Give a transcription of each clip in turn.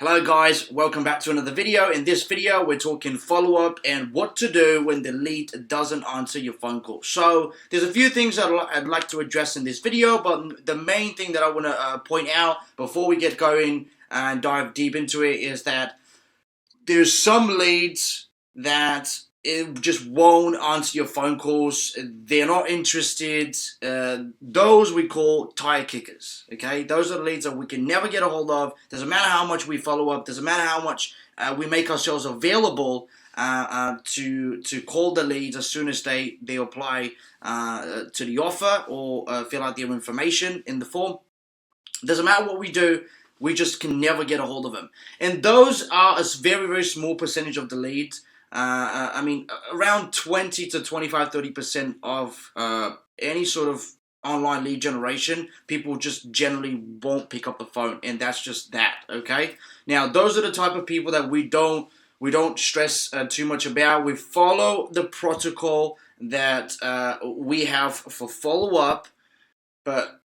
Hello guys, welcome back to another video. In this video, we're talking follow-up and what to do when the lead doesn't answer your phone call. So, there's a few things that I'd like to address in this video, but the main thing that I want to point out before we get going and dive deep into it is that there's some leads that it just won't answer your phone calls. They're not interested. Those we call tire kickers. Okay, those are the leads that we can never get a hold of. Doesn't matter how much we follow up. Doesn't matter how much we make ourselves available to call the leads as soon as they apply to the offer or fill out their information in the form. Doesn't matter what we do. We just can never get a hold of them. And those are a very, very small percentage of the leads. I mean, around 20 to 25, 30% of any sort of online lead generation, people just generally won't pick up the phone, and that's just that, okay? Now, those are the type of people that we don't stress too much about. We follow the protocol that we have for follow-up, but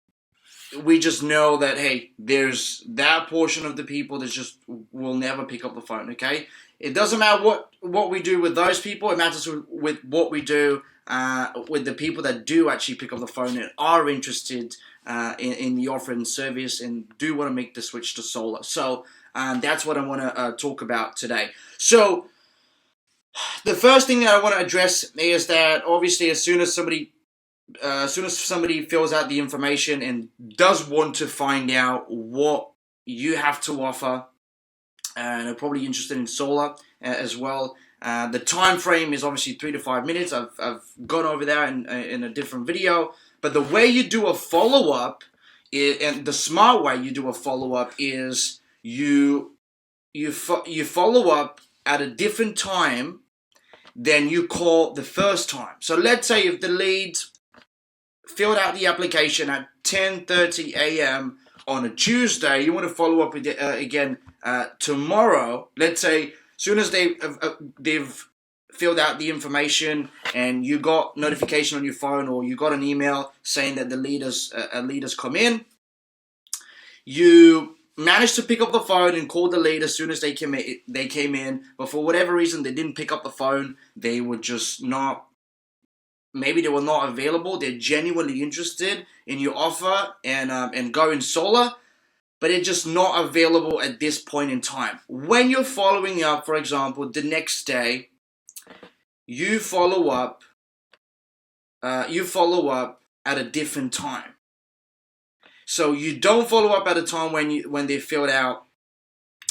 we just know that, hey, there's that portion of the people that just will never pick up the phone, okay? It doesn't matter what we do with those people. It matters with what we do with the people that do actually pick up the phone and are interested in the offer and service and do want to make the switch to solar. So that's what I want to talk about today. So the first thing that I want to address is that obviously as soon as somebody fills out the information and does want to find out what you have to offer, and are probably interested in solar as well. The time frame is obviously 3 to 5 minutes. I've gone over that in a different video. But the way you do a follow-up, and the smart way you do a follow-up is you follow up at a different time than you call the first time. So let's say if the lead filled out the application at 10:30 a.m. on a Tuesday, you want to follow up with it, again tomorrow. Let's say as soon as they've filled out the information and you got notification on your phone or you got an email saying that the leaders come in, you managed to pick up the phone and call the lead as soon as they came in, but for whatever reason they didn't pick up the phone. They were just not. Maybe they were not available. They're genuinely interested in your offer and going solar, but it's just not available at this point in time. When you're following up, for example, the next day, you follow up at a different time. So you don't follow up at a time when they filled out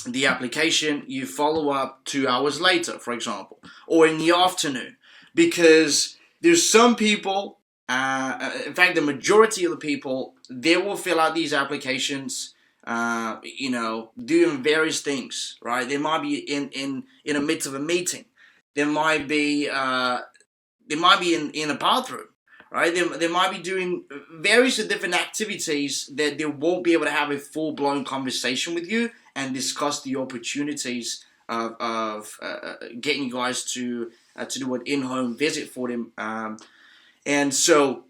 the application. You follow up 2 hours later, for example, or in the afternoon, because there's some people, in fact, the majority of the people, they will fill out these applications, doing various things, right? They might be in the midst of a meeting. They might be in a bathroom, right? They might be doing various different activities that they won't be able to have a full-blown conversation with you and discuss the opportunities of getting you guys to do an in-home visit for them. And so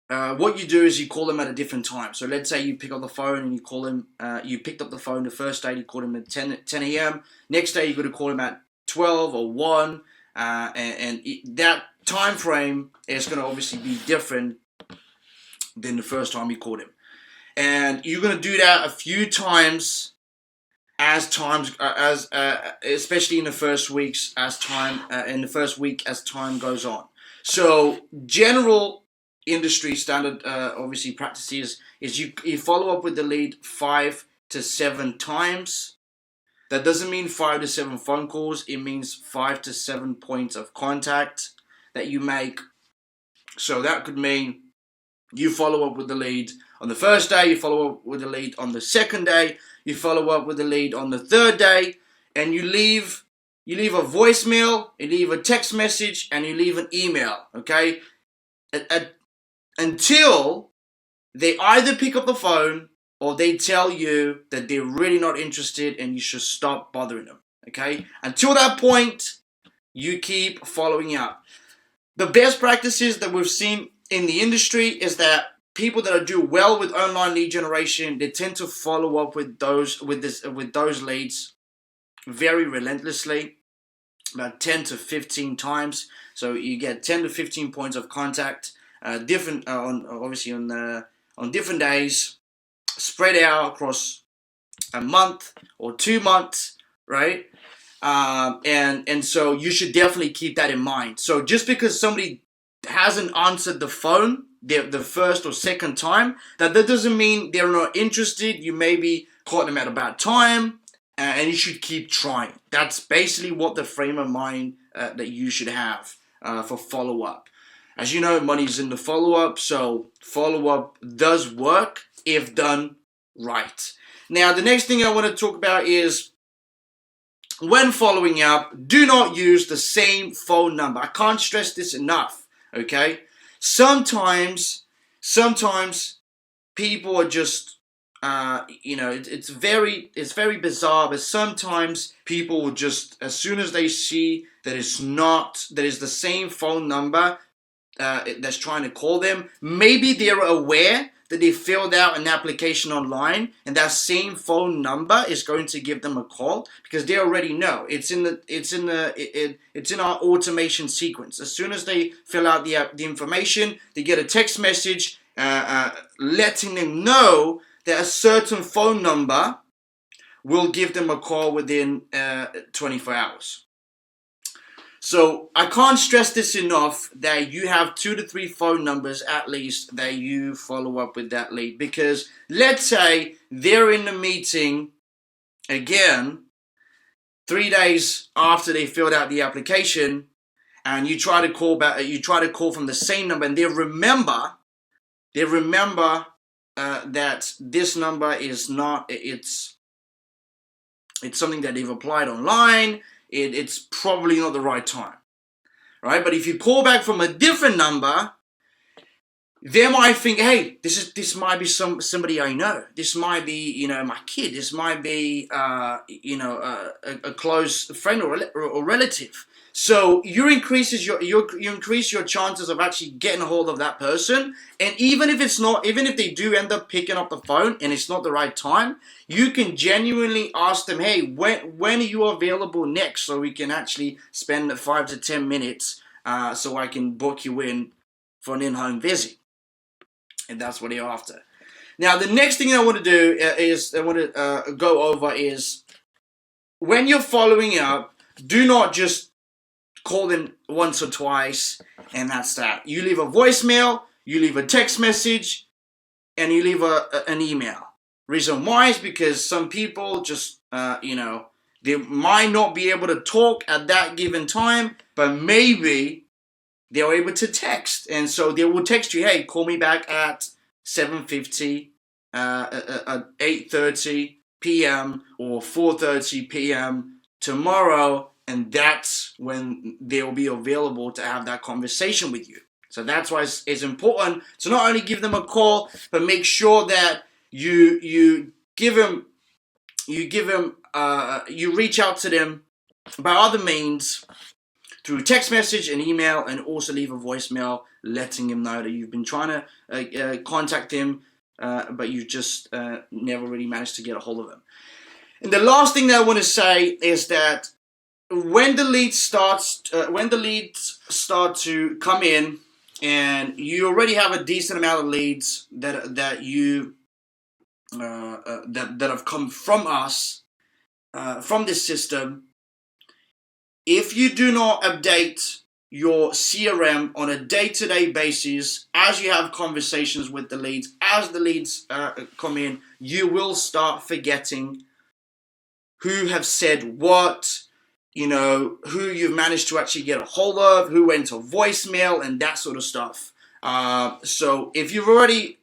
what you do is you call them at a different time. So let's say you pick up the phone and you call them, you picked up the phone the first day, you called them at 10 a.m. Next day, you're going to call them at 12 or 1. That time frame is going to obviously be different than the first time you called him. And you're going to do that a few times especially in the first week as time goes on. So general industry standard obviously practices is you follow up with the lead 5 to 7 times. That doesn't mean 5 to 7 phone calls. It means 5 to 7 points of contact that you make. So that could mean you follow up with the lead on the first day, you follow up with the lead on the second day, you follow up with the lead on the third day, and you leave a voicemail, you leave a text message, and you leave an email, okay? Until they either pick up the phone or they tell you that they're really not interested and you should stop bothering them, okay? Until that point, you keep following up. The best practices that we've seen in the industry is that people that do well with online lead generation, they tend to follow up with those leads very relentlessly, about 10 to 15 times. So you get 10 to 15 points of contact, different on different days, spread out across a month or 2 months, right? And so you should definitely keep that in mind. So just because somebody hasn't answered the phone the first or second time, that doesn't mean they're not interested. You maybe caught them at a bad time, and you should keep trying. That's basically what the frame of mind that you should have for follow-up. As you know, money's in the follow-up, so follow-up does work if done right. Now, the next thing I want to talk about is when following up, do not use the same phone number. I can't stress this enough, okay? Sometimes people are just, it's very bizarre, but sometimes people will just, as soon as they see that it's the same phone number that's trying to call them, maybe they're aware that they filled out an application online and that same phone number is going to give them a call, because they already know it's in our automation sequence. As soon as they fill out the information, they get a text message letting them know that a certain phone number will give them a call within 24 hours. So I can't stress this enough, that you have 2 to 3 phone numbers at least that you follow up with that lead. Because let's say they're in the meeting again 3 days after they filled out the application, and you try to call back, you try to call from the same number, and they remember that this number is not, it's something that they've applied online. It's probably not the right time, right? But if you call back from a different number, they might think, hey, this might be somebody I know. This might be, my kid. This might be, a close friend or relative. So you increase your chances of actually getting a hold of that person. And even if they do end up picking up the phone and it's not the right time, you can genuinely ask them, hey, when are you available next, so we can actually spend 5 to 10 minutes so I can book you in for an in-home visit. And that's what they're after. Now, the next thing I want to do go over is, when you're following up, do not just call them once or twice and that's that. You leave a voicemail, you leave a text message, and you leave an email. Reason why is because some people just, they might not be able to talk at that given time, but maybe they're able to text. And so they will text you, hey, call me back at 7:50, at 8:30 p.m. or 4:30 p.m. tomorrow. And that's when they'll be available to have that conversation with you. So that's why it's important to not only give them a call, but make sure that you reach out to them by other means, through text message and email, and also leave a voicemail letting them know that you've been trying to contact them, but you just never really managed to get a hold of them. And the last thing that I want to say is that when the leads start to come in, and you already have a decent amount of leads that have come from us, from this system, if you do not update your CRM on a day-to-day basis, as you have conversations with the leads, as the leads come in, you will start forgetting who have said what, who you've managed to actually get a hold of, who went to voicemail, and that sort of stuff. So if you've already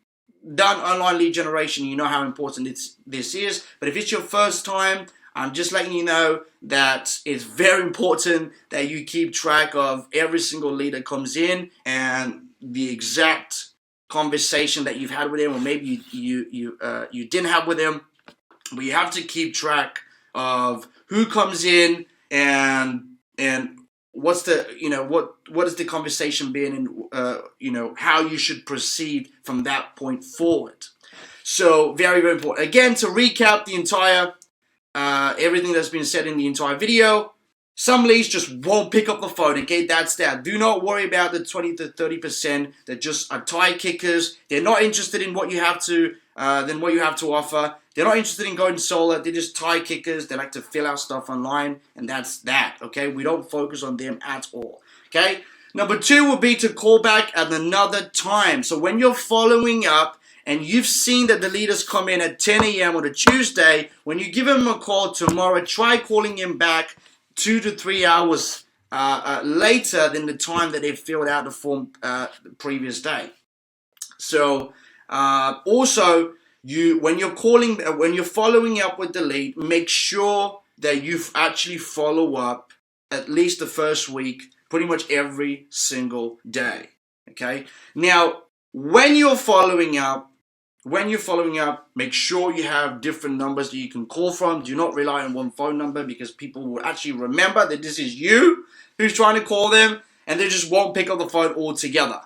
done online lead generation, you know how important this is. But if it's your first time, I'm just letting you know that it's very important that you keep track of every single lead that comes in and the exact conversation that you've had with them, or maybe you didn't have with them. But you have to keep track of who comes in and what's the, what is the conversation being, and how you should proceed from that point forward. So very, very important. Again, to recap the entire everything that's been said in the entire video, some leads just won't pick up the phone. Okay, that's that. Do not worry about the 20 to 30% that just are tire kickers. They're not interested in what you have to offer. They're not interested in going solar. They're just tire kickers. They like to fill out stuff online, and that's that. Okay, we don't focus on them at all. Okay, number 2 would be to call back at another time. So when you're following up and you've seen that the leaders come in at 10 a.m. on a Tuesday, when you give him a call tomorrow, try calling him back 2 to 3 hours later than the time that they filled out the form the previous day. So also, when you're following up with the lead, make sure that you actually follow up at least the first week, pretty much every single day. Okay. Now, when you're following up, make sure you have different numbers that you can call from. Do not rely on one phone number, because people will actually remember that this is you who's trying to call them, and they just won't pick up the phone altogether.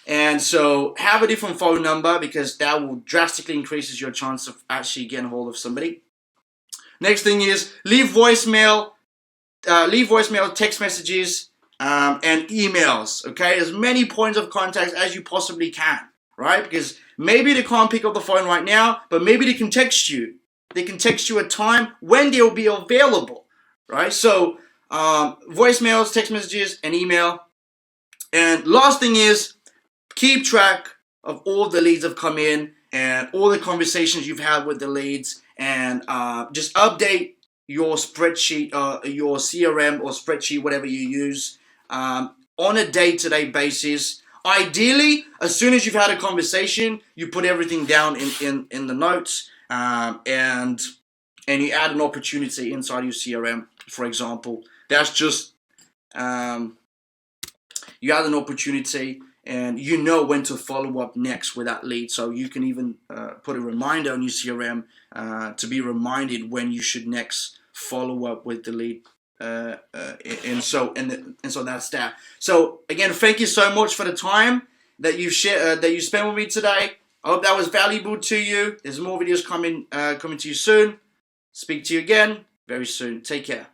And so have a different phone number, because that will drastically increases your chance of actually getting hold of somebody. Next thing is leave voicemail, text messages, and emails. Okay, as many points of contact as you possibly can, right? Because maybe they can't pick up the phone right now, but maybe they can text you. They can text you a time when they'll be available, right? So voicemails, text messages, and email. And last thing is, keep track of all the leads that have come in and all the conversations you've had with the leads, and just update your spreadsheet, your CRM or spreadsheet, whatever you use, on a day-to-day basis. Ideally, as soon as you've had a conversation, you put everything down in the notes, and you add an opportunity inside your CRM, for example. That's just, you add an opportunity, and you know when to follow up next with that lead. So you can even put a reminder on your CRM to be reminded when you should next follow up with the lead. And so that's that. So again, thank you so much for the time that you spent with me today. I hope that was valuable to you. There's more videos coming to you soon. Speak to you again very soon. Take care.